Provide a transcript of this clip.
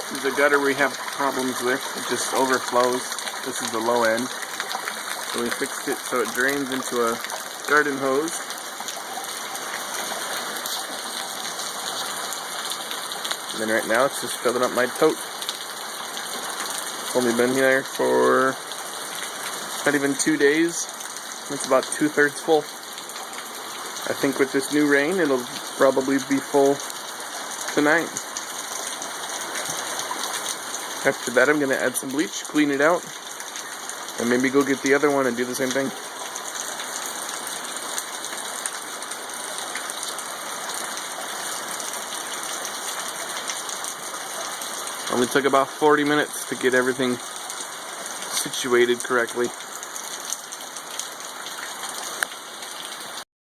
This is the gutter we have problems with. It just overflows. This is the low end. So we fixed it so it drains into a garden hose. And then right now it's just filling up my tote. It's only been here for not even 2 days. It's about 2/3 full. I think with this new rain it'll probably be full tonight. After that I'm going to add some bleach, clean it out, and maybe go get the other one and do the same thing. Only took about 40 minutes to get everything situated correctly.